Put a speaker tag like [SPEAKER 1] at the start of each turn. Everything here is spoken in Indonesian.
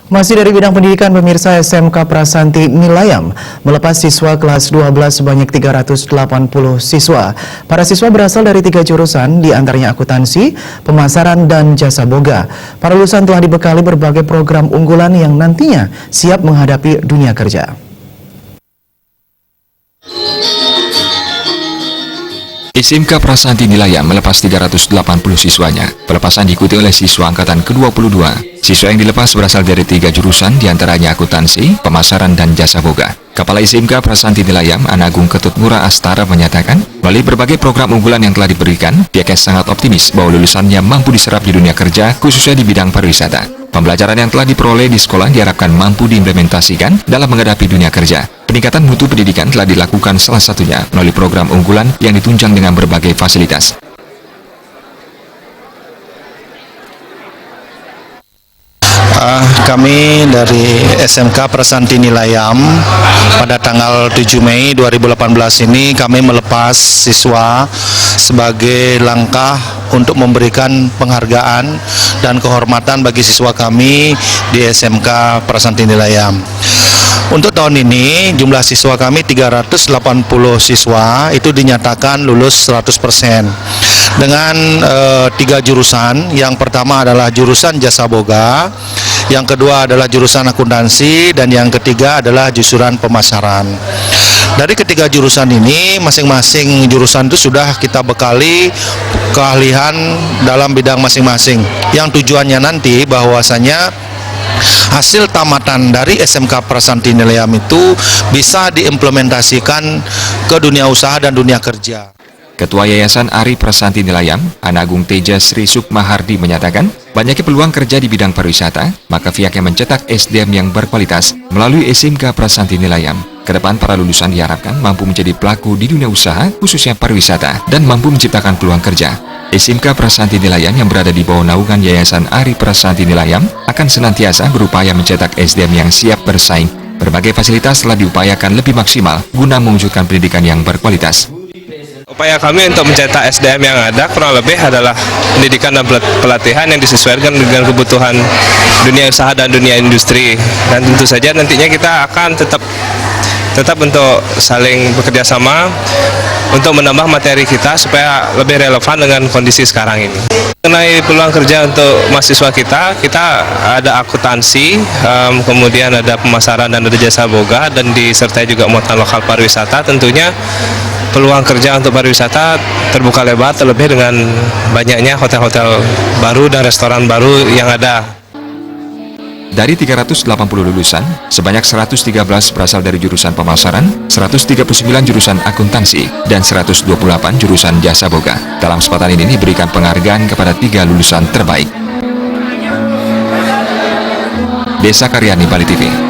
[SPEAKER 1] Masih dari bidang pendidikan, pemirsa, SMK Prasanti Nilayam melepas siswa kelas 12 sebanyak 380 siswa. Para siswa berasal dari 3 jurusan, diantaranya akuntansi, pemasaran, dan jasa boga. Para lulusan telah dibekali berbagai program unggulan yang nantinya siap menghadapi dunia kerja.
[SPEAKER 2] SMK Prasanti Nilayam melepas 380 siswanya. Pelepasan diikuti oleh siswa angkatan ke-22. Siswa yang dilepas berasal dari 3 jurusan, diantaranya akuntansi, pemasaran, dan jasa boga. Kepala SMK Prasanti Nilayam, Anagung Ketut Ngurah Astara, menyatakan, melalui berbagai program unggulan yang telah diberikan, pihaknya sangat optimis bahwa lulusannya mampu diserap di dunia kerja, khususnya di bidang pariwisata. Pembelajaran yang telah diperoleh di sekolah diharapkan mampu diimplementasikan dalam menghadapi dunia kerja. Peningkatan mutu pendidikan telah dilakukan salah satunya melalui program unggulan yang ditunjang dengan berbagai fasilitas.
[SPEAKER 3] Kami dari SMK Prasanti Nilayam pada tanggal 7 Mei 2018 ini kami melepas siswa sebagai langkah untuk memberikan penghargaan dan kehormatan bagi siswa kami di SMK Prasanti Nilayam. Untuk tahun ini jumlah siswa kami 380 siswa itu dinyatakan lulus 100% dengan 3 jurusan. Yang pertama adalah jurusan jasa boga, yang kedua adalah jurusan akuntansi, dan yang ketiga adalah jurusan pemasaran. Dari ketiga jurusan ini, masing-masing jurusan itu sudah kita bekali keahlian dalam bidang masing-masing, yang tujuannya nanti bahwasanya hasil tamatan dari SMK Prasanti Nilayam itu bisa diimplementasikan ke dunia usaha dan dunia kerja.
[SPEAKER 2] Ketua Yayasan Ari Prasanti Nilayam, Anagung Teja Sri Sukmahardi, menyatakan, banyaknya peluang kerja di bidang pariwisata, maka pihaknya mencetak SDM yang berkualitas melalui SMK Prasanti Nilayam. Kedepan para lulusan diharapkan mampu menjadi pelaku di dunia usaha, khususnya pariwisata, dan mampu menciptakan peluang kerja. SMK Prasanti Nilayam yang berada di bawah naungan Yayasan Ari Prasanti Nilayam akan senantiasa berupaya mencetak SDM yang siap bersaing. Berbagai fasilitas telah diupayakan lebih maksimal guna mewujudkan pendidikan yang berkualitas.
[SPEAKER 4] Upaya kami untuk mencetak SDM yang ada kurang lebih adalah pendidikan dan pelatihan yang disesuaikan dengan kebutuhan dunia usaha dan dunia industri. Dan tentu saja nantinya kita akan tetap untuk saling bekerja sama untuk menambah materi kita supaya lebih relevan dengan kondisi sekarang ini. Mengenai peluang kerja untuk mahasiswa kita ada akuntansi, kemudian ada pemasaran dan ada jasa boga, dan disertai juga muatan lokal pariwisata. Tentunya peluang kerja untuk pariwisata terbuka lebar, terlebih dengan banyaknya hotel-hotel baru dan restoran baru yang ada.
[SPEAKER 2] Dari 380 lulusan, sebanyak 113 berasal dari jurusan pemasaran, 139 jurusan akuntansi, dan 128 jurusan jasa boga. Dalam kesempatan ini diberikan penghargaan kepada 3 lulusan terbaik. Desa Karyani, Bali TV.